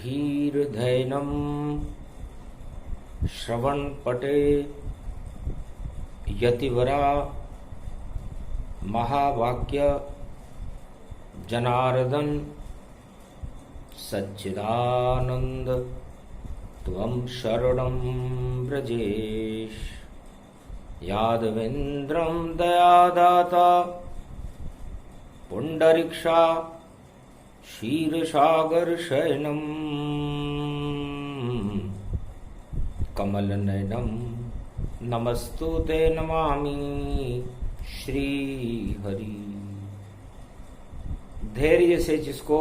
धीर्धैनं श्रवणपटे यतिवरा महावाक्य जनार्दन सच्चिदानंद त्वं शरणं व्रजेश। यादवेन्द्रं दयादाता पुंडरीक्षा क्षीरसागर शयनम कमलनयनम नमस्तुते नमामि श्री हरि। धैर्य से जिसको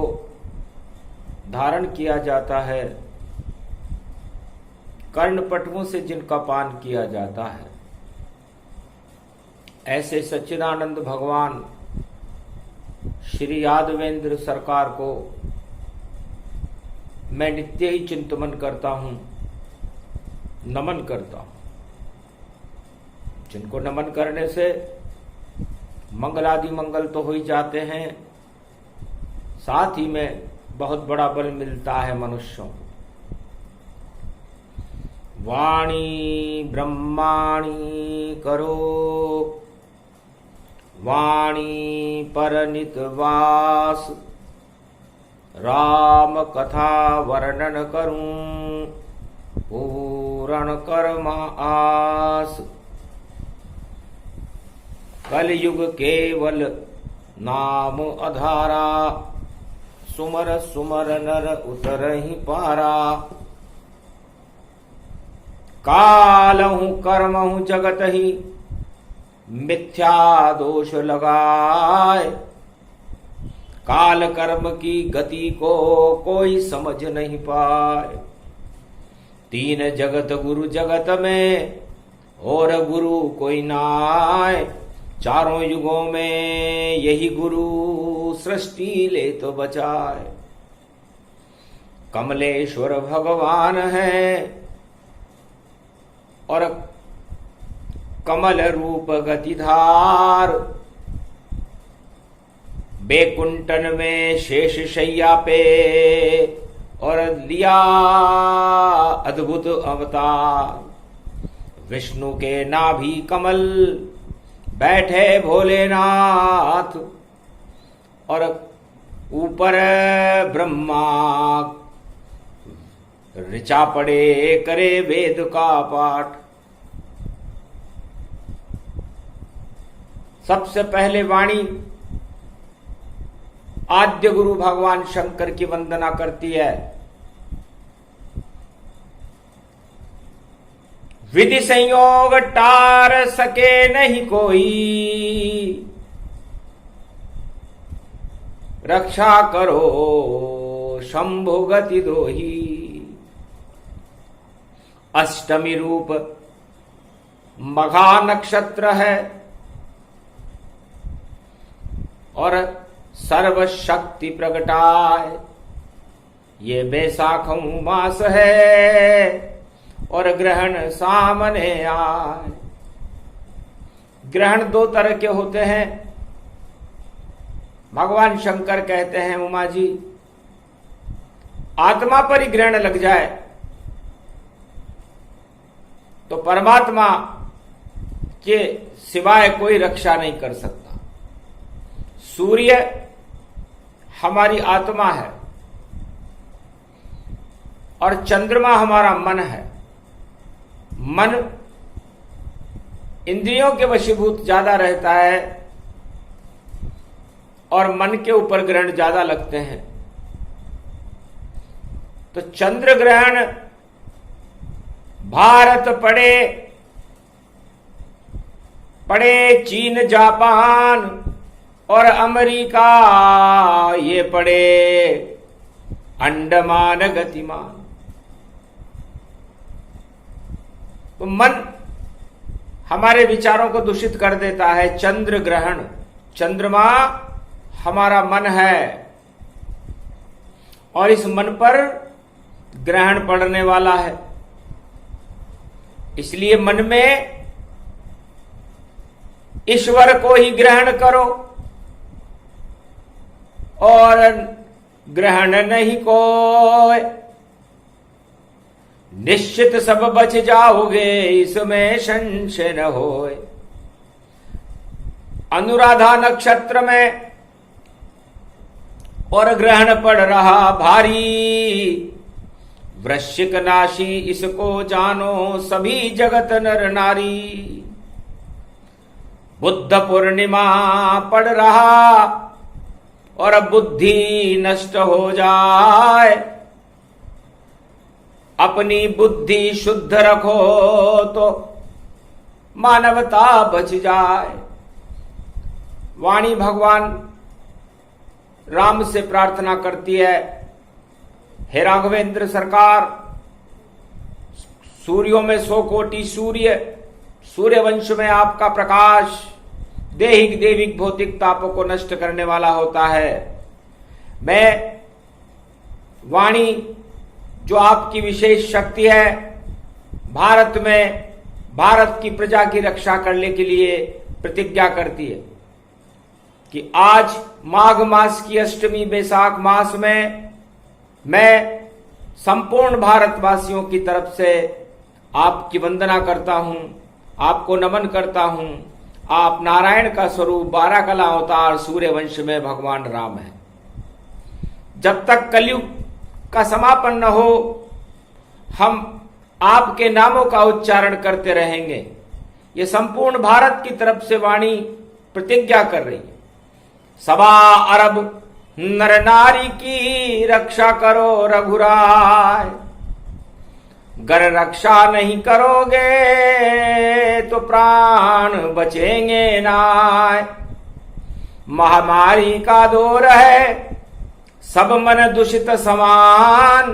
धारण किया जाता है, कर्णपटुओं से जिनका पान किया जाता है, ऐसे सच्चिदानंद भगवान श्री यादवेंद्र सरकार को मैं नित्य ही चिंतन करता हूं, नमन करता हूं। जिनको नमन करने से मंगलादि मंगल तो हो ही जाते हैं, साथ ही में बहुत बड़ा बल मिलता है मनुष्यों को। वाणी ब्रह्माणी करो, वाणी परनित वास, राम कथा वर्णन करूं पूर्ण कर्म आस। कलयुग केवल नाम अधारा, सुमर सुमर नर उतरहि पारा। कालहु कर्महु जगत ही, मिथ्या दोष लगाए। काल कर्म की गति को कोई समझ नहीं पाए। तीन जगत गुरु जगत में, और गुरु कोई नाय। चारों युगों में यही गुरु, सृष्टि ले तो बचाए। कमलेश्वर भगवान है, और कमल रूप गतिधार। बैकुंठन में शेष शैया पे, और लिया अद्भुत अवतार। विष्णु के नाभि कमल बैठे भोलेनाथ, और ऊपर ब्रह्मा ऋचा पड़े करे वेद का पाठ। सबसे पहले वाणी आद्य गुरु भगवान शंकर की वंदना करती है। विधि संयोग टार सके नहीं कोई, रक्षा करो शंभु गति दोही। अष्टमी रूप मघा नक्षत्र है, और सर्व शक्ति प्रगटाए। ये बैसाख मास है, और ग्रहण सामने आए। ग्रहण दो तरह के होते हैं। भगवान शंकर कहते हैं, उमा जी, आत्मा पर ही ग्रहण लग जाए तो परमात्मा के सिवाय कोई रक्षा नहीं कर सकता। सूर्य हमारी आत्मा है, और चंद्रमा हमारा मन है। मन इंद्रियों के वशीभूत ज्यादा रहता है, और मन के ऊपर ग्रहण ज्यादा लगते हैं। तो चंद्र ग्रहण भारत पड़े चीन जापान और अमेरिका, ये पड़े अंडमान गतिमान। तो मन हमारे विचारों को दूषित कर देता है। चंद्र ग्रहण, चंद्रमा हमारा मन है, और इस मन पर ग्रहण पड़ने वाला है। इसलिए मन में ईश्वर को ही ग्रहण करो, और ग्रहण नहीं कोय निश्चित सब बच जाओगे, इसमें संशय न होए। अनुराधा नक्षत्र में और ग्रहण पड़ रहा भारी, वृश्चिक नाशी इसको जानो सभी जगत नर नारी। बुद्ध पूर्णिमा पड़ रहा और बुद्धि नष्ट हो जाए, अपनी बुद्धि शुद्ध रखो तो मानवता बच जाए। वाणी भगवान राम से प्रार्थना करती है, हे राघवेंद्र सरकार, सूर्यों में 100 कोटि सूर्य वंश में आपका प्रकाश देहिक देविक भौतिक तापों को नष्ट करने वाला होता है। मैं वाणी जो आपकी विशेष शक्ति है, भारत में भारत की प्रजा की रक्षा करने के लिए प्रतिज्ञा करती है कि आज माघ मास की अष्टमी बैसाख मास में मैं संपूर्ण भारतवासियों की तरफ से आपकी वंदना करता हूं, आपको नमन करता हूं। आप नारायण का स्वरूप 12 कला अवतार सूर्य वंश में भगवान राम है। जब तक कलयुग का समापन न हो, हम आपके नामों का उच्चारण करते रहेंगे। ये संपूर्ण भारत की तरफ से वाणी प्रतिज्ञा कर रही है। 1.25 अरब नर नारी की रक्षा करो रघुराय, गर रक्षा नहीं करोगे तो प्राण बचेंगे नाय। महामारी का दौर है, सब मन दूषित समान,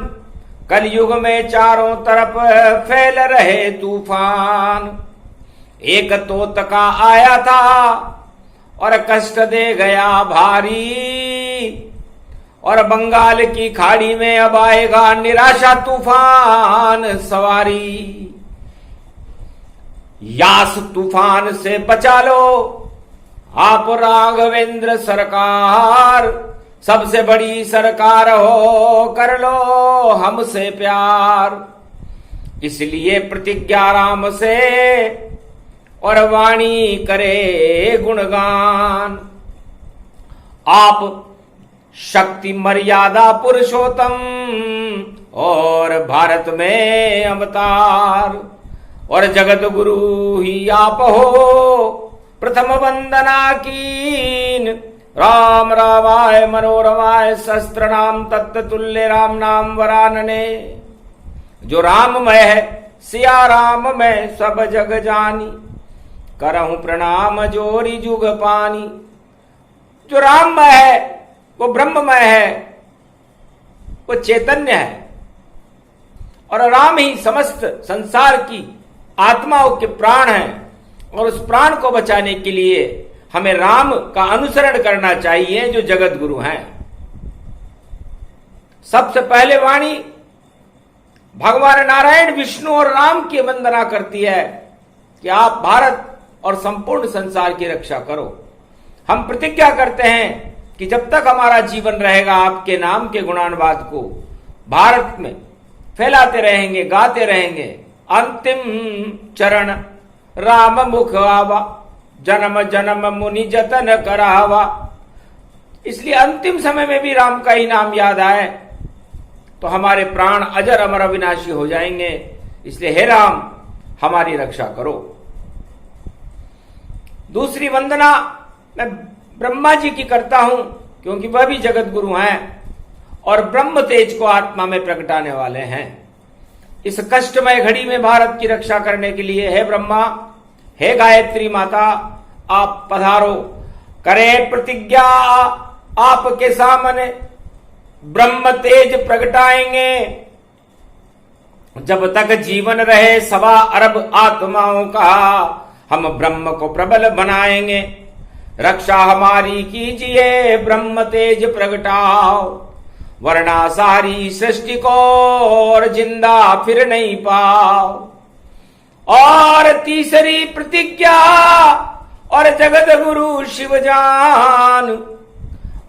कलयुग में चारों तरफ फैल रहे तूफान। एक तोतका आया था और कष्ट दे गया भारी, और बंगाल की खाड़ी में अब आएगा निराशा तूफान सवारी। यास तूफान से बचा लो आप राघवेंद्र सरकार, सबसे बड़ी सरकार हो कर लो हमसे प्यार। इसलिए प्रतिज्ञा राम से और वाणी करे गुणगान। आप शक्ति मर्यादा पुरुषोत्तम और भारत में अवतार, और जगत गुरु ही आप हो प्रथम वंदना कीन। राम रामाय मनोरमाय शस्त्र नाम तत्तुल्य राम नाम वरानने। जो राममय है सिया राम में सब जग जानी, करहूं प्रणाम जोरी जुग पानी। जो राममय है वो ब्रह्ममय है, वो चैतन्य है, और राम ही समस्त संसार की आत्माओं के प्राण हैं। और उस प्राण को बचाने के लिए हमें राम का अनुसरण करना चाहिए, जो जगत गुरु हैं। सबसे पहले वाणी भगवान नारायण विष्णु और राम की वंदना करती है कि आप भारत और संपूर्ण संसार की रक्षा करो। हम प्रतिज्ञा करते हैं कि जब तक हमारा जीवन रहेगा, आपके नाम के गुणानुवाद को भारत में फैलाते रहेंगे, गाते रहेंगे। अंतिम चरण राम मुख आवा, जन्म जन्म मुनि जतन करावा। इसलिए अंतिम समय में भी राम का ही नाम याद आए तो हमारे प्राण अजर अमर अविनाशी हो जाएंगे। इसलिए हे राम हमारी रक्षा करो। दूसरी वंदना मैं ब्रह्मा जी की करता हूं, क्योंकि वह भी जगत गुरु हैं और ब्रह्म तेज को आत्मा में प्रगटाने वाले हैं। इस कष्टमय घड़ी में भारत की रक्षा करने के लिए हे ब्रह्मा, हे गायत्री माता, आप पधारो। करे प्रतिज्ञा आपके सामने, ब्रह्म तेज प्रगटाएंगे। जब तक जीवन रहे 1.25 अरब आत्माओं का, हम ब्रह्म को प्रबल बनाएंगे। रक्षा हमारी कीजिए, ब्रह्म तेज प्रगटाओ, वरना सारी सृष्टि को और जिंदा फिर नहीं पाओ। और तीसरी प्रतिज्ञा, और जगत गुरु शिवजान,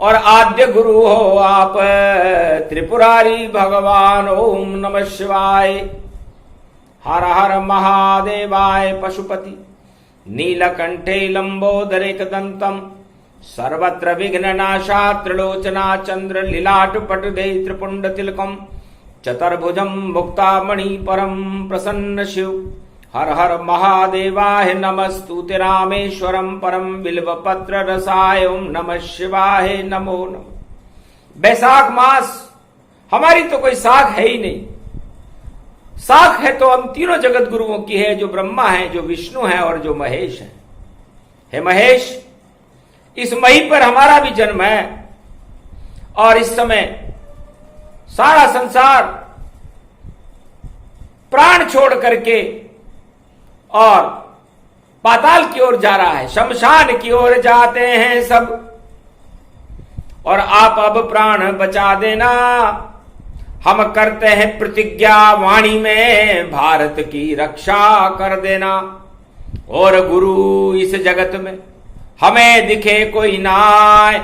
और आद्य गुरु हो आप त्रिपुरारी भगवान। ओम नमः शिवाय। हर हर महादेवाय पशुपति नीलकंठे लंबोदरेकदंतम सर्वत्र विघ्ननाशा त्रिलोचना चंद्र लीलाटपटुदे त्रिपुंड तिलकम चतुर्भुजं मुक्तामणि परम प्रसन्न शिव। हर हर महादेवाय नमस्तुते रामेश्वरम परम बिल्वपत्र रसाय ओम नमः शिवाय नमो नमः। बैसाख मास हमारी तो कोई साख है ही नहीं। साख है तो हम तीनों जगत गुरुओं की है, जो ब्रह्मा है, जो विष्णु है और जो महेश है। हे महेश, इस मही पर हमारा भी जन्म है और इस समय सारा संसार प्राण छोड़ करके और पाताल की ओर जा रहा है, शमशान की ओर जाते हैं सब। और आप अब प्राण बचा देना, हम करते हैं प्रतिज्ञा वाणी में, भारत की रक्षा कर देना। और गुरु इस जगत में हमें दिखे कोई नाय,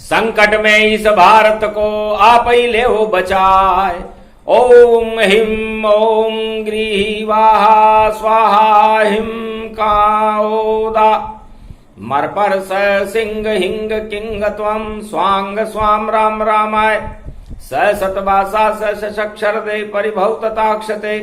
संकट में इस भारत को आप ही ले हो बचाए। ओम हिम ओम ग्रीवाहा स्वाहा हिम काओदा मर पर स सिंह हिंग किंग त्वम स्वांग स्वाम राम रामाय स सतवासा सक्षर दे परिभव तथाक्षते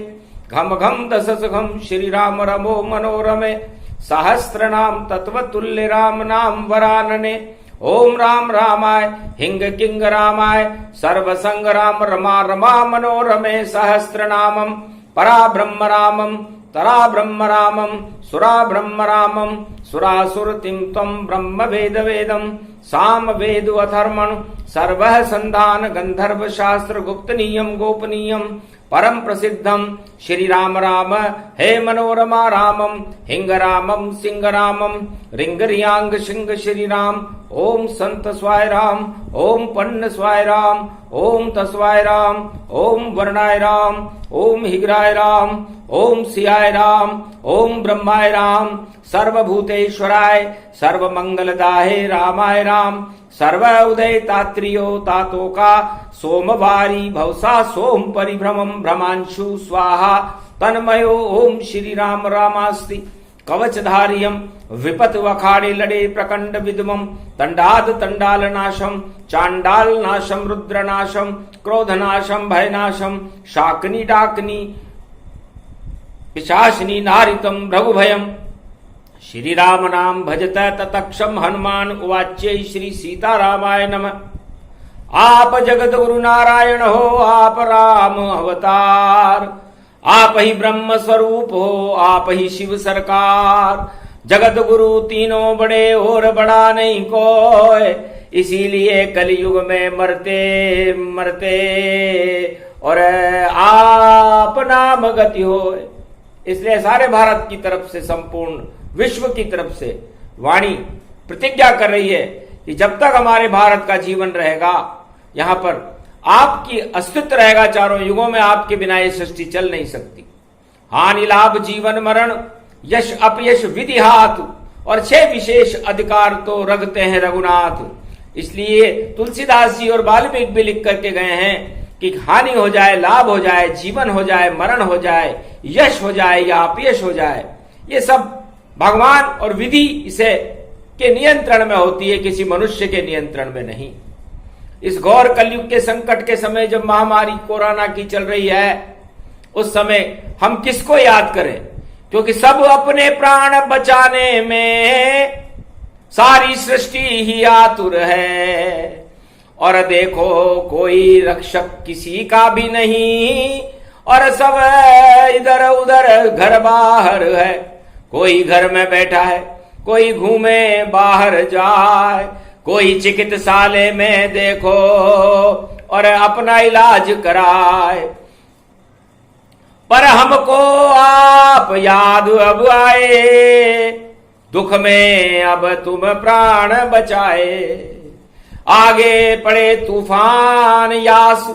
घम घम दशस घम श्री राम रमो मनोरमे सहस्त्र नाम तत्व तुल्य राम नाम वरानने। ओम राम रामाय हिंग किंग रामाय सर्व संग राम रमा रमा मनोरमे सहस्त्र नामम परा ब्रह्म रामम तरा ब्रह्म रामम सुरा ब्रह्म रामम सुरासुरतिम तम ब्रह्म वेद वेदम साम वेदु अथर्मण सर्व संधान गंधर्व शास्त्र गुप्त नियम गोपनीयम परम प्रसिद्धम श्री राम राम हे मनोरमा रामम हिंग रामम सिंह रामम रिंग रियांग सिंह श्री राम। ओम संत स्वाय राम ओम पन्न स्वाय राम ओम तस्वाय राम ओम वर्णाय राम ओम हिगराय राम ओम सियाय राम ओम ब्रह्माय राम सर्वभूतेश्वराय सर्वमंगलदाहे रामाय राम सर्व उदय तात्रियो तातो का सोमवारी भवसा सोम परिभ्रमम भ्रमांशु स्वाहा तन्मयो ओम श्री राम रामास्ति कवचधारियम विपत वखाड़े लड़े प्रकंड विद्मम तंडाद तंडाल नाशम चांडाल नाशम रुद्र नाशम क्रोध नाशम भय नाशम शाकनी डाकनी पिशाचनी नारितम भ्रगुभयम श्री राम नाम भजत ततक्षम हनुमान उवाच्य श्री सीतारामाय नमः। आप जगत गुरु नारायण हो, आप राम अवतार, आप ही ब्रह्म स्वरूप हो, आप ही शिव सरकार। जगत गुरु तीनों बड़े और बड़ा नहीं कोई, इसीलिए कलयुग में मरते मरते और आप नाम गति हो। इसलिए सारे भारत की तरफ से, संपूर्ण विश्व की तरफ से वाणी प्रतिज्ञा कर रही है कि जब तक हमारे भारत का जीवन रहेगा, यहां पर आपकी अस्तित्व रहेगा, चारों युगों में आपके बिना ये सृष्टि चल नहीं सकती। हानि लाभ जीवन मरण यश अपयश विधि हाथ और 6 विशेष अधिकार तो रखते हैं रघुनाथ। इसलिए तुलसीदास जी और वाल्मीकि भी लिख करके गए हैं कि हानि हो जाए, लाभ हो जाए, जीवन हो जाए, मरण हो जाए, यश हो जाए या अपयश हो जाए, ये सब भगवान और विधि इसे के नियंत्रण में होती है, किसी मनुष्य के नियंत्रण में नहीं। इस घोर कलयुग के संकट के समय जब महामारी कोरोना की चल रही है, उस समय हम किसको याद करें? क्योंकि सब अपने प्राण बचाने में सारी सृष्टि ही आतुर है। और देखो कोई रक्षक किसी का भी नहीं, और सब इधर उधर घर बाहर है। कोई घर में बैठा है, कोई घूमे बाहर जाए, कोई चिकित्सालय में देखो और अपना इलाज कराए। पर हमको आप याद अब आए, दुख में अब तुम प्राण बचाए। आगे पड़े तूफान यास,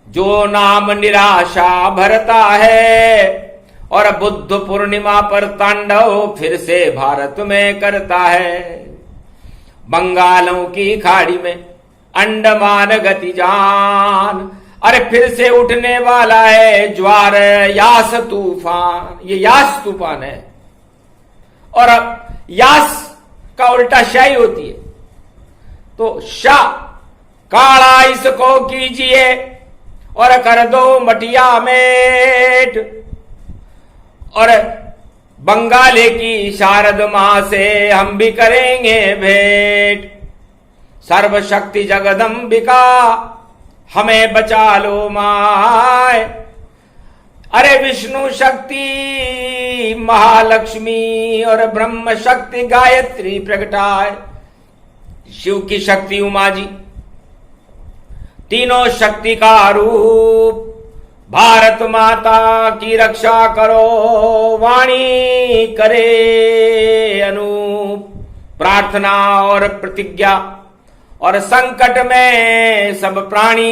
जो नाम निराशा भरता है, और बुद्ध पूर्णिमा पर तांडव फिर से भारत में करता है। बंगालों की खाड़ी में अंडमान गति जान, अरे फिर से उठने वाला है ज्वार यास तूफान, ये यास तूफान है। और अब यास का उल्टा शाही होती है, तो शाह काला इसको कीजिए और कर दो मटिया मेट। और बंगाले की शारद मां से हम भी करेंगे भेंट। सर्वशक्ति जगदम्बिका हमें बचा लो माय। अरे विष्णु शक्ति महालक्ष्मी और ब्रह्म शक्ति गायत्री प्रगटाए। शिव की शक्ति उमा जी, तीनों शक्ति का रूप, भारत माता की रक्षा करो, वाणी करे अनूप। प्रार्थना और प्रतिज्ञा और संकट में सब प्राणी,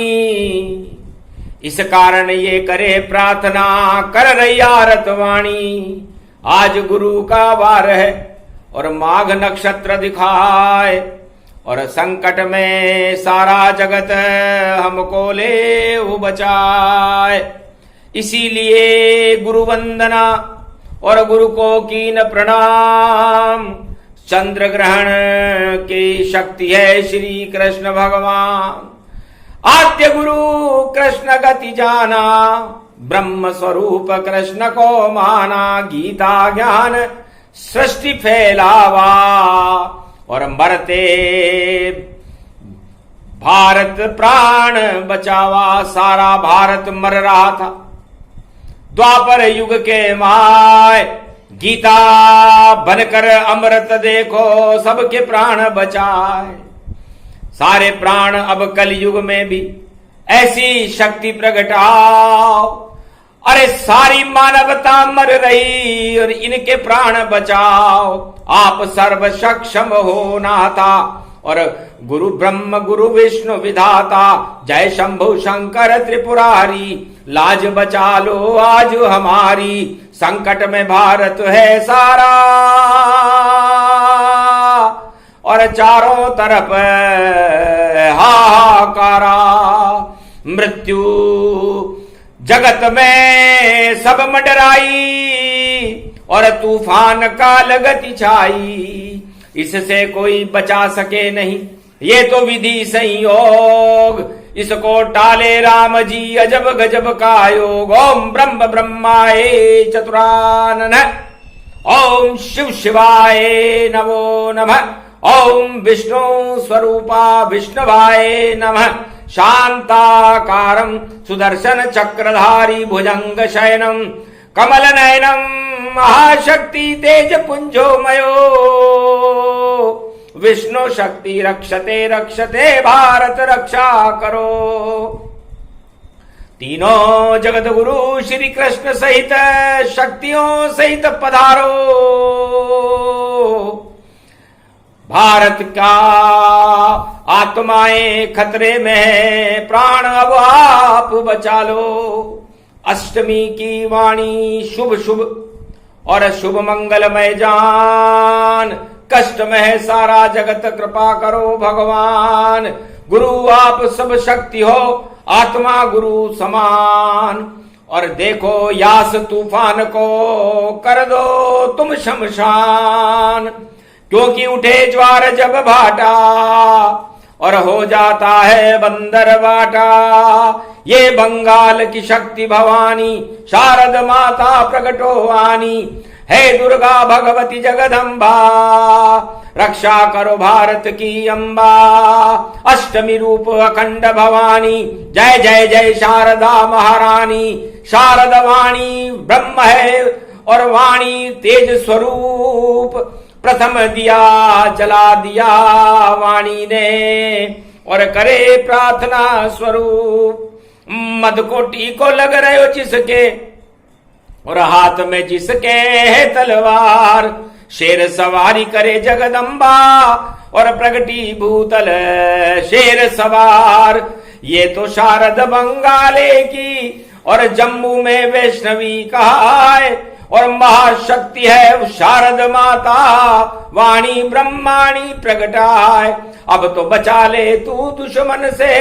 इस कारण ये करे प्रार्थना कर रही आरत वाणी। आज गुरु का वार है और माघ नक्षत्र दिखाए, और संकट में सारा जगत हमको ले वो बचाए। इसीलिए गुरु वंदना और गुरु को कीन प्रणाम। चंद्र ग्रहण की शक्ति है श्री कृष्ण भगवान। आद्य गुरु कृष्ण गति जाना, ब्रह्म स्वरूप कृष्ण को माना। गीता ज्ञान सृष्टि फैलावा और मरते भारत प्राण बचावा। सारा भारत मर रहा था द्वापर युग के माय। गीता बनकर अमृत देखो सबके प्राण बचाए। सारे प्राण अब कल युग में भी ऐसी शक्ति प्रगटाओ। अरे सारी मानवता मर रही और इनके प्राण बचाओ। आप सर्व सक्षम हो नाथा और गुरु ब्रह्म गुरु विष्णु विधाता। जय शंभु शंकर त्रिपुरारी, लाज बचा लो आज हमारी। संकट में भारत है सारा और चारों तरफ हाहाकारा। मृत्यु जगत में सब मंडराई और तूफान काल गति छाई। इससे कोई बचा सके नहीं, ये तो विधि संयोग। इसको टाले राम जी अजब गजब का योग। ओम ब्रह्म ब्रह्माय चतुरानन, ओम शिव शिवाय नमो नमः। ओम विष्णु स्वरूपा विष्णुवाय नमः। शांताकारं सुदर्शन चक्रधारी भुजंग शयनम कमल नयनम महाशक्ति तेज पुंजोमयो। विष्णु शक्ति रक्षते रक्षते भारत रक्षा करो। तीनों जगत गुरु श्री कृष्ण सहित शक्तियों सहित पधारो। भारत का आत्माएं खतरे में है, प्राण अब आप बचा लो। अष्टमी की वाणी शुभ शुभ और शुभ मंगलमय जान। कष्ट में है सारा जगत कृपा करो भगवान। गुरु आप सब शक्ति हो, आत्मा गुरु समान। और देखो यास तूफान को कर दो तुम शमशान। क्योंकि उठे ज्वार जब भाटा और हो जाता है बंदर बाटा। ये बंगाल की शक्ति भवानी, शारद माता प्रकटो आनी। हे दुर्गा भगवती जगदम्बा, रक्षा करो भारत की अम्बा। अष्टमी रूप अखंड भवानी, जय जय जय शारदा महारानी। शारद वाणी ब्रह्म है और वाणी तेज स्वरूप। प्रथम दिया जला दिया वाणी ने और करे प्रार्थना स्वरूप। मद कोटी को लग रहे हो जिसके और हाथ में जिसके है तलवार। शेर सवारी करे जगदम्बा और प्रगटी भूतल शेर सवार। ये तो शारद बंगाले की और जम्मू में वैष्णवी कहा है। और महाशक्ति है शारद माता, वाणी ब्रह्माणी प्रगटाए। अब तो बचा ले तू दुश्मन से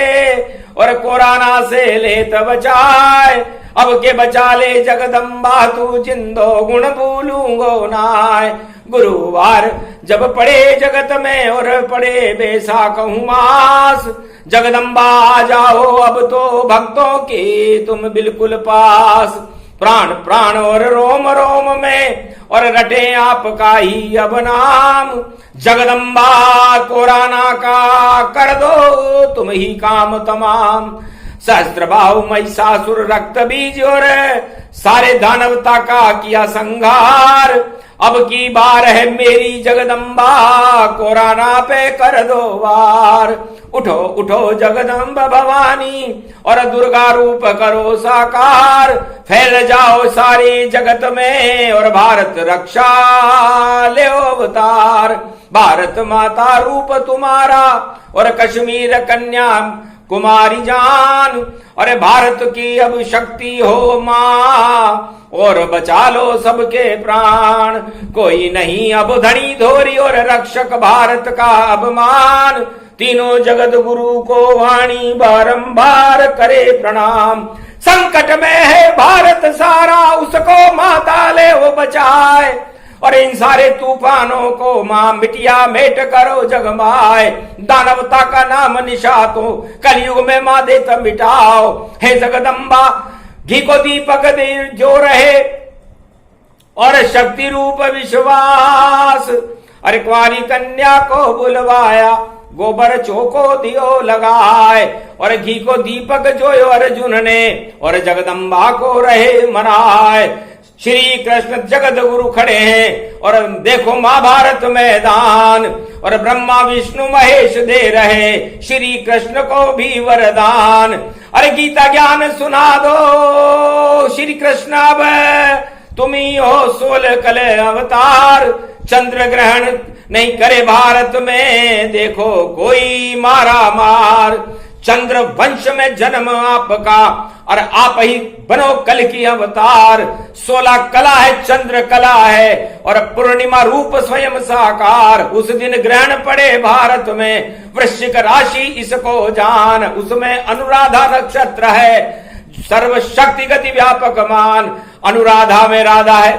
और कोरोना से लेत बचाए। अब के बचा ले जगदम्बा तू जिंदो गुण भूलूंगो नाय। गुरुवार जब पड़े जगत में और पड़े बैसाखहु मास। जगदम्बा आ जाओ अब तो भक्तों के तुम बिल्कुल पास। प्राण प्राण और रोम रोम में और रटे आपका ही अब नाम। जगदम्बा कोरोना का कर दो तुम ही काम तमाम। सहस्त्रबाहु महिषासुर रक्त बीज और सारे दानवता का किया संहार। अब की बार है मेरी जगदम्बा कोरोना पे कर दो वार। उठो उठो जगदम्बा भवानी और दुर्गा रूप करो साकार। फैल जाओ सारी जगत में और भारत रक्षा ले अवतार। भारत माता रूप तुम्हारा और कश्मीर कन्या कुमारी जान। अरे भारत की अब शक्ति हो माँ और बचा लो सबके प्राण। कोई नहीं अब धनी धोरी और रक्षक भारत का अभिमान। तीनों जगत गुरु को वाणी बारंबार करे प्रणाम। संकट में है भारत सारा उसको माता ले वो बचाए। और इन सारे तूफानों को मां मिटिया मेट करो जगमाए। दानवता का नाम निशातो कलयुग में मां देता मिटाओ। हे जगदम्बा घी को दीपक दे जो रहे और शक्ति रूप विश्वास। अरे कुंवारी कन्या को बुलवाया गोबर चौको दियो लगाए। और घी को दीपक जोयो अर्जुन ने और जगदम्बा को रहे मनाए। श्री कृष्ण जगत गुरु खड़े हैं और देखो महाभारत मैदान। और ब्रह्मा विष्णु महेश दे रहे श्री कृष्ण को भी वरदान। अरे गीता ज्ञान सुना दो श्री कृष्ण अब तुम ही हो 16 कल अवतार। चंद्र ग्रहण नहीं करे भारत में देखो कोई मारा मार। चंद्र वंश में जन्म आपका और आप ही बनो कल की अवतार। 16 कला है चंद्र कला है और पूर्णिमा रूप स्वयं साकार। उस दिन ग्रहण पड़े भारत में वृश्चिक राशि इसको जान। उसमें अनुराधा नक्षत्र है सर्व शक्ति गति व्यापक मान। अनुराधा में राधा है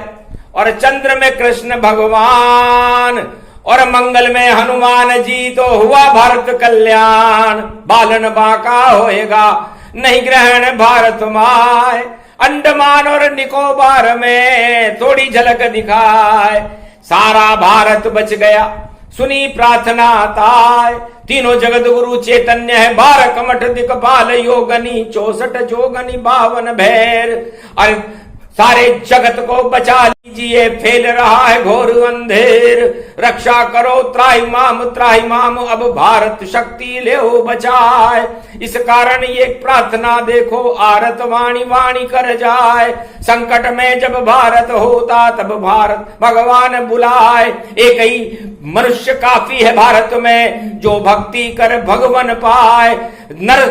और चंद्र में कृष्ण भगवान। और मंगल में हनुमान जी तो हुआ भारत कल्याण। बालन बांका होएगा नहीं ग्रहण भारत माए। अंडमान और निकोबार में थोड़ी झलक दिखाए। सारा भारत बच गया सुनी प्रार्थना ताय। तीनों जगत गुरु चैतन्य है 12 कमठ दिक्पाल योगनी 64 जोगनी 52 भैर। और सारे जगत को बचा लीजिए फैल रहा है घोर अंधेर। रक्षा करो त्राहि माम अब भारत शक्ति ले बचाए। इस कारण ये प्रार्थना देखो आरत वाणी वाणी कर जाए। संकट में जब भारत होता तब भारत भगवान बुलाए। एक ही मनुष्य काफी है भारत में जो भक्ति कर भगवान पाए। नर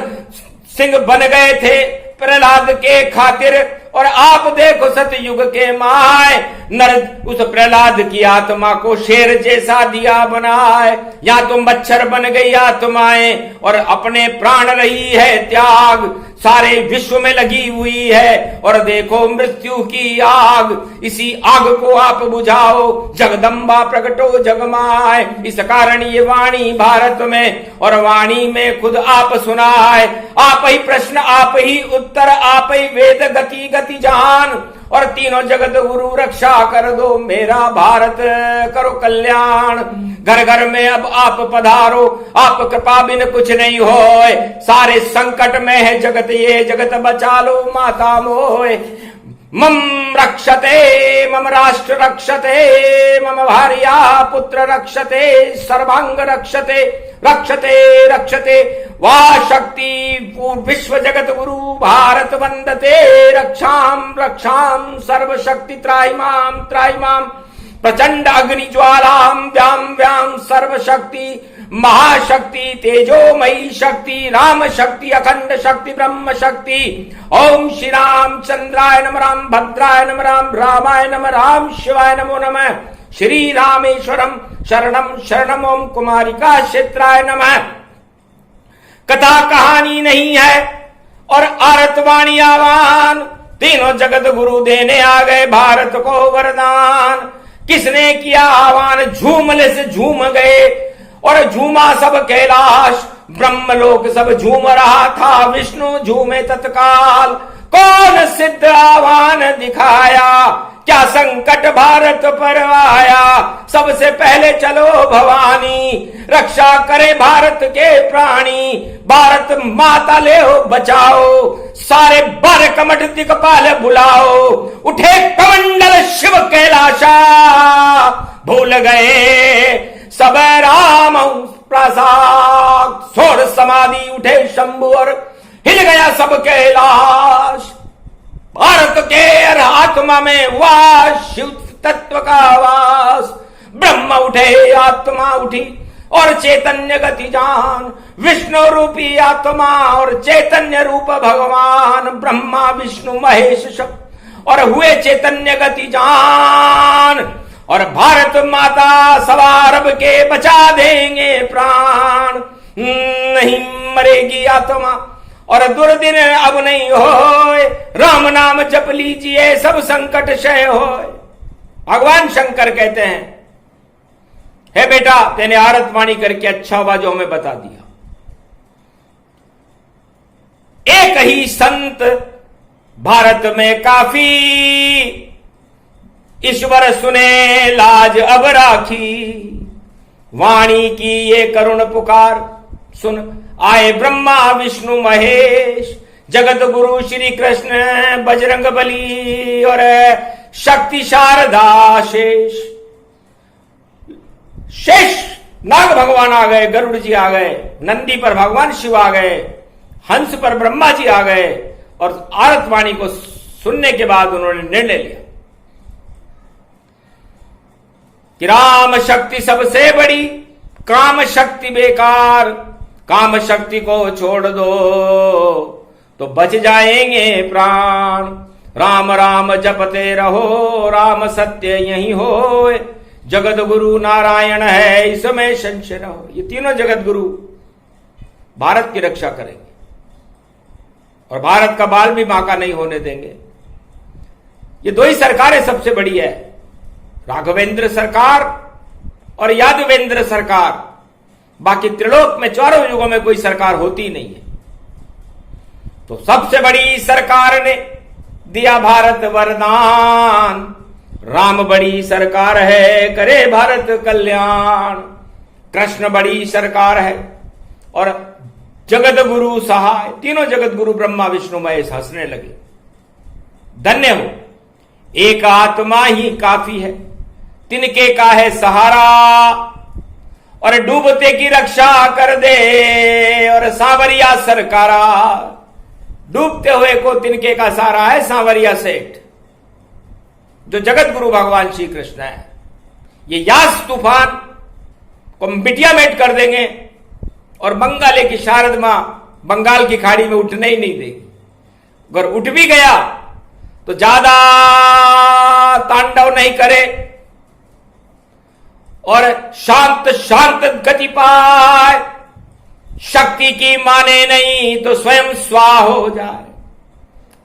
सिंह बन गए थे प्रहलाद के खातिर और आप देखो सतयुग के माय। नर उस प्रहलाद की आत्मा को शेर जैसा दिया बनाए। या तो मच्छर बन गई आत्माएं और अपने प्राण रही है त्याग। सारे विश्व में लगी हुई है और देखो मृत्यु की आग। इसी आग को आप बुझाओ जगदम्बा प्रकटो जगमाए। इस कारण ये वाणी भारत में और वाणी में खुद आप सुनाए। आप ही प्रश्न आप ही उत्तर आप ही वेद गति गति जान। और तीनों जगत गुरु रक्षा कर दो मेरा भारत करो कल्याण। घर घर में अब आप पधारो आप कृपा बिन कुछ नहीं होए। सारे संकट में है जगत ये जगत बचा लो माता मोए। मम रक्षते मम राष्ट्र रक्षते मम भार्या पुत्र रक्षते सर्वांग रक्षते रक्षते रक्षते वाह शक्ति विश्व जगत गुरु भारत वंदते। रक्षाम रक्षाम सर्व शक्ति त्राहिमाम प्रचंड अग्नि ज्वालाम व्याम व्याम सर्व शक्ति महाशक्ति तेजोमयी शक्ति राम शक्ति अखंड शक्ति ब्रह्म शक्ति। ओम श्री राम चंद्राय नमः राम भद्राय नमः राम रामाय नमः राम शिवाय नमो नमः। श्री रामेश्वरम शरणम शरणम ओम कुमारिका क्षेत्राय नमः। कथा कहानी नहीं है और आरतवाणी आह्वान, तीनों जगत गुरु देने आ गए भारत को वरदान। किसने किया आह्वान, झूमले से झूम गए और झूमा सब कैलाश, ब्रह्मलोक सब झूम रहा था, विष्णु झूमे तत्काल। कौन सिद्ध आह्वान दिखाया, क्या संकट भारत पर आया, सबसे पहले चलो भवानी, रक्षा करे भारत के प्राणी, भारत माता ले हो बचाओ, सारे 12 कमट दिक्पाल बुलाओ, उठे कमंडल शिव कैलाशा, भूल गए सब राम प्रसाद, सोर समाधि उठे शंभु और हिल गया सब कैलाश। भारत के आत्मा में वास, शिव तत्व का वास, ब्रह्म उठे आत्मा उठी और चैतन्य गति जान, विष्णु रूपी आत्मा और चैतन्य रूप भगवान, ब्रह्मा विष्णु महेश शब्द और हुए चैतन्य गति जान। और भारत माता सवा अरब के बचा देंगे प्राण, नहीं मरेगी आत्मा और दुर्दिन अब नहीं होए, राम नाम जप लीजिए सब संकट क्षय होए। भगवान शंकर कहते हैं, हे बेटा तेने आरतवाणी करके अच्छा हुआ जो हमें बता दिया। एक ही संत भारत में काफी, ईश्वर सुने लाज अब राखी, वाणी की ये करुण पुकार सुन आए ब्रह्मा विष्णु महेश, जगत गुरु श्री कृष्ण बजरंग बली और शक्ति शारदा शेष। शेष नाग भगवान आ गए, गरुड़ जी आ गए, नंदी पर भगवान शिव आ गए, हंस पर ब्रह्मा जी आ गए और आरतवाणी को सुनने के बाद उन्होंने निर्णय लिया कि राम शक्ति सबसे बड़ी, काम शक्ति बेकार, काम शक्ति को छोड़ दो तो बच जाएंगे प्राण, राम राम जपते रहो, राम सत्य यही हो, जगत गुरु नारायण है इसमें संशय रहो। ये तीनों जगत गुरु भारत की रक्षा करेंगे और भारत का बाल भी बांका नहीं होने देंगे। ये दो ही सरकारें सबसे बड़ी है, राघवेंद्र सरकार और यादवेंद्र सरकार, बाकी त्रिलोक में चारों युगों में कोई सरकार होती नहीं है। तो सबसे बड़ी सरकार ने दिया भारत वरदान, राम बड़ी सरकार है करे भारत कल्याण, कृष्ण बड़ी सरकार है और जगत गुरु सहाय, तीनों जगत गुरु ब्रह्मा विष्णु महेश हंसने लगे। धन्य हो, एक आत्मा ही काफी है, तिनके का है सहारा और डूबते की रक्षा कर दे और सांवरिया सरकारा, डूबते हुए को तिनके का सहारा है सांवरिया सेठ, जो जगत गुरु भगवान श्री कृष्ण है। ये यास तूफान को मिटिया मेट कर देंगे और बंगाले की शारद मां बंगाल की खाड़ी में उठने ही नहीं देगी। अगर उठ भी गया तो ज्यादा तांडव नहीं करे और शांत शांत गति पाए, शक्ति की माने नहीं तो स्वयं स्वाह हो जाए।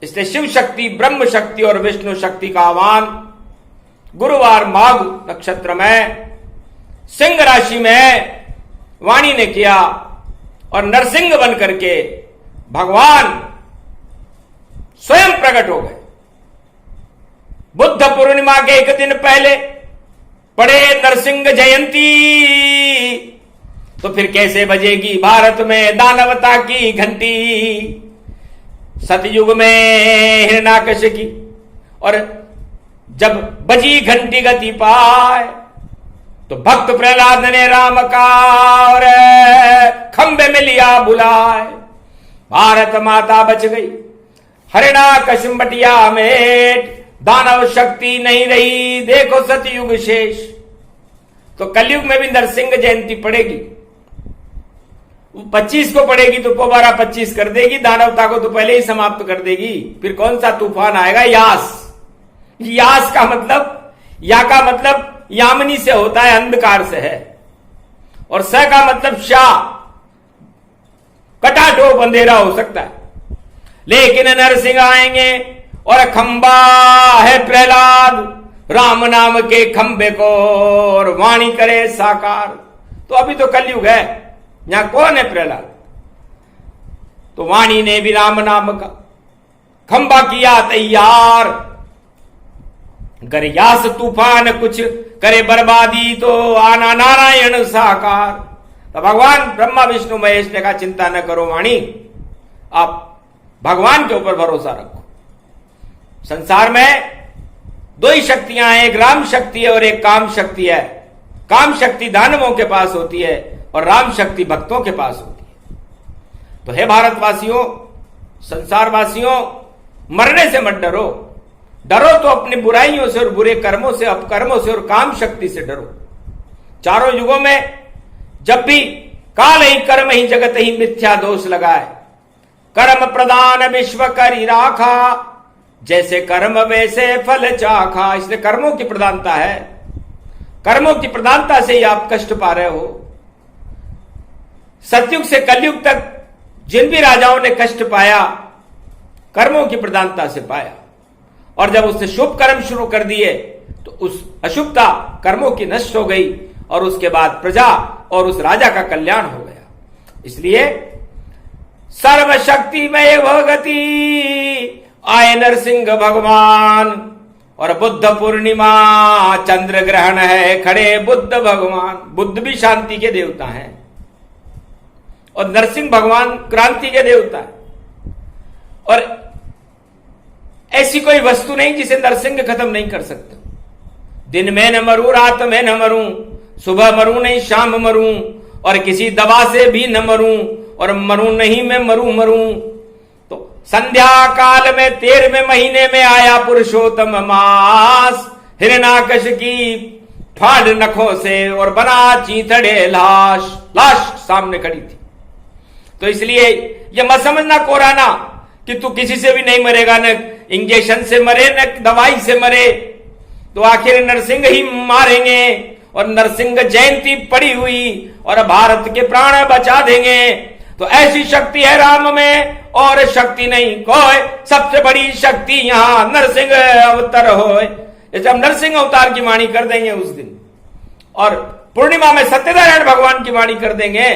इसलिए शिव शक्ति, ब्रह्म शक्ति और विष्णु शक्ति का आह्वान गुरुवार माघ नक्षत्र में सिंह राशि में वाणी ने किया और नरसिंह बन करके भगवान स्वयं प्रकट हो गए। बुद्ध पूर्णिमा के एक दिन पहले पड़े नरसिंह जयंती, तो फिर कैसे बजेगी भारत में दानवता की घंटी। सतयुग में हिरण्याकश की और जब बजी घंटी गति पाए तो भक्त प्रहलाद ने राम का और खंबे में लिया बुलाए, भारत माता बच गई, हिरण्याकश मटिया मेट, दानव शक्ति नहीं रही, देखो सतयुग शेष। तो कलयुग में भी नरसिंह जयंती पड़ेगी, 25 को पड़ेगी तो दोबारा 25 कर देगी, दानवता को तो पहले ही समाप्त कर देगी। फिर कौन सा तूफान आएगा? यास। यास का मतलब, या का मतलब यामिनी से होता है, अंधकार से है, और स का मतलब शाह, कटा जो बंधेरा हो सकता है, लेकिन नरसिंह आएंगे और खंबा है प्रहलाद, राम नाम के खंबे को और वाणी करे साकार। तो अभी तो कलयुग है, यहां कौन है प्रहलाद? तो वाणी ने भी राम नाम का खंबा किया तैयार, अगर यास तूफान कुछ करे बर्बादी तो आना नारायण साकार। तो भगवान ब्रह्मा विष्णु महेश ने कहा चिंता न करो वाणी, आप भगवान के ऊपर भरोसा रखो। संसार में दो ही शक्तियां हैं, एक राम शक्ति है और एक काम शक्ति है। काम शक्ति दानवों के पास होती है और राम शक्ति भक्तों के पास होती है। तो हे भारतवासियों, संसारवासियों, मरने से मत डरो, डरो तो अपनी बुराइयों से और बुरे कर्मों से, अपकर्मों से और काम शक्ति से डरो। चारों युगों में जब भी काल ही कर्म ही जगत ही मिथ्या दोष लगाए, कर्म प्रदान विश्व करी राखा, जैसे कर्म वैसे फल चाखा। इसलिए कर्मों की प्रधानता है, कर्मों की प्रधानता से ही आप कष्ट पा रहे हो। सतयुग से कलयुग तक जिन भी राजाओं ने कष्ट पाया, कर्मों की प्रधानता से पाया, और जब उसने शुभ कर्म शुरू कर दिए तो उस अशुभता कर्मों की नष्ट हो गई और उसके बाद प्रजा और उस राजा का कल्याण हो गया। इसलिए सर्वशक्तिमय भगति आए नरसिंह भगवान, और बुद्ध पूर्णिमा चंद्र ग्रहण है, खड़े बुद्ध भगवान। बुद्ध भी शांति के देवता हैं और नरसिंह भगवान क्रांति के देवता है। और ऐसी कोई वस्तु नहीं जिसे नरसिंह खत्म नहीं कर सकते। दिन में न मरूं, रात में न मरूं, सुबह मरूं नहीं शाम मरूं, और किसी दवा से भी न मरूं, और मरूं नहीं मैं मरूं। तो संध्या काल में 13वें महीने में आया पुरुषोत्तम मास, हिरणाकश की फाड़ नखों से और बना चीथड़े लाश सामने खड़ी थी। तो इसलिए ये मत समझना कोराना कि तू किसी से भी नहीं मरेगा, न इंजेक्शन से मरे न दवाई से मरे, तो आखिर नरसिंह ही मारेंगे। और नरसिंह जयंती पड़ी हुई और भारत के प्राण बचा देंगे। तो ऐसी शक्ति है राम में और शक्ति नहीं कोई, सबसे बड़ी शक्ति यहां नरसिंह अवतार हो। जैसे हम नरसिंह अवतार की वाणी कर देंगे उस दिन, और पूर्णिमा में सत्यनारायण भगवान की वाणी कर देंगे,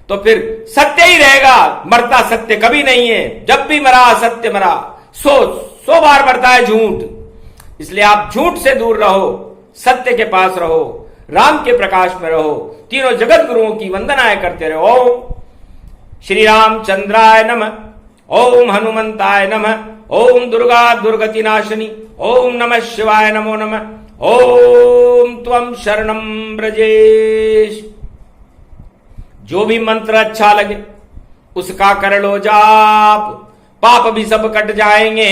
तो फिर सत्य ही रहेगा। मरता सत्य कभी नहीं है, जब भी मरा सत्य मरा, 100 बार मरता है झूठ। इसलिए आप झूठ से दूर रहो, सत्य के पास रहो, राम के प्रकाश में रहो, तीनों जगत गुरुओं की वंदनाएं करते रहो। ओम श्री रामचंद्राय नमः, ओम हनुमंताय नमः, ओम दुर्गा दुर्गति नाशिनी, ओम नमः शिवाय नमो नमः, ओम त्वं शरणं ब्रजेश। जो भी मंत्र अच्छा लगे उसका कर लो जाप, पाप भी सब कट जाएंगे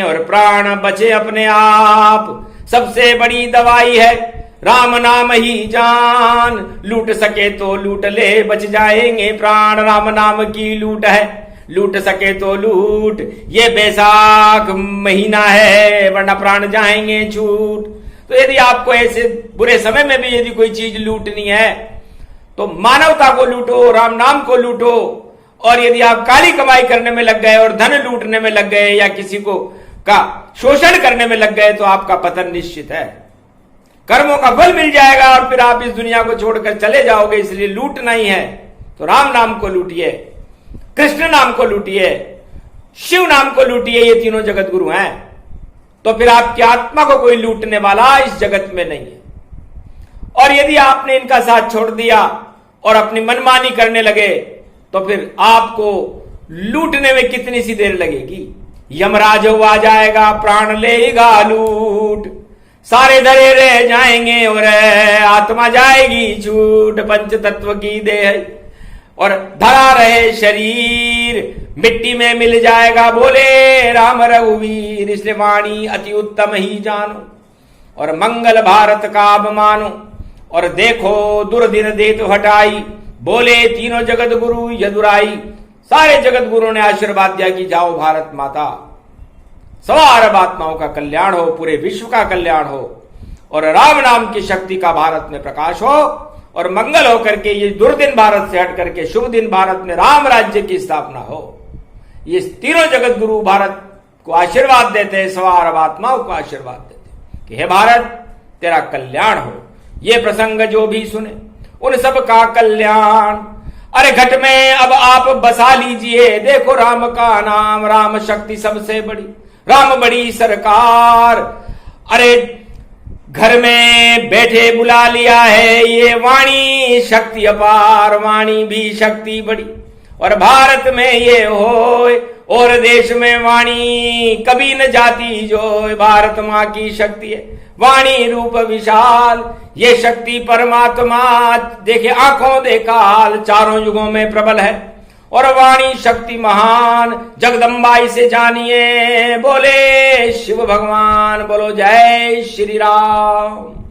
और प्राण बचे अपने आप। सबसे बड़ी दवाई है राम नाम ही जान, लूट सके तो लूट ले, बच जाएंगे प्राण। राम नाम की लूट है, लूट सके तो लूट। ये बैसाख महीना है, वरना प्राण जाएंगे छूट। तो यदि आपको ऐसे बुरे समय में भी यदि कोई चीज लूटनी है तो मानवता को लूटो, राम नाम को लूटो। और यदि आप काली कमाई करने में लग गए और धन लूटने में लग गए या किसी को का शोषण करने में लग गए तो आपका पतन निश्चित है। कर्मों का फल मिल जाएगा और फिर आप इस दुनिया को छोड़कर चले जाओगे। इसलिए लूटना ही है तो राम नाम को लूटिए, कृष्ण नाम को लूटिए, शिव नाम को लूटिए। ये तीनों जगत गुरु हैं। तो फिर आपकी आत्मा को कोई लूटने वाला इस जगत में नहीं है। और यदि आपने इनका साथ छोड़ दिया और अपनी मनमानी करने लगे तो फिर आपको लूटने में कितनी सी देर लगेगी। यमराज आ जाएगा, प्राण लेगा लूट, सारे धरे रह जाएंगे और आत्मा जाएगी छूट। पंच तत्व की देह और धरा रहे शरीर मिट्टी में मिल जाएगा, बोले राम रघुवीर। इसलिए वाणी अति उत्तम ही जानो और मंगल भारत का अब मानो। और देखो दुर्दिन देत हटाई, बोले तीनों जगत गुरु यदुराई। सारे जगत गुरुओं ने आशीर्वाद दिया कि जाओ भारत माता, सवा अरब आत्माओं का कल्याण हो, पूरे विश्व का कल्याण हो और राम नाम की शक्ति का भारत में प्रकाश हो और मंगल होकर के ये दुर्दिन भारत से हट करके शुभ दिन भारत में राम राज्य की स्थापना हो। ये तीनों जगत गुरु भारत को आशीर्वाद देते हैं, सवा अरब आत्माओं को आशीर्वाद देते हैं कि हे भारत तेरा कल्याण हो। ये प्रसंग जो भी सुने उन सब का कल्याण। अरे घट में अब आप बसा लीजिए, देखो राम का नाम, राम शक्ति सबसे बड़ी, राम बड़ी सरकार। अरे घर में बैठे बुला लिया है ये वाणी, शक्ति अपार, वाणी भी शक्ति बड़ी। और भारत में ये होए और देश में वाणी कभी न जाती जो, भारत माँ की शक्ति है, वाणी रूप विशाल। ये शक्ति परमात्मा देखे आंखों देखा हाल, चारों युगों में प्रबल है और वाणी शक्ति महान। जगदम्बाई से जानिए, बोले शिव भगवान, बोलो जय श्री राम।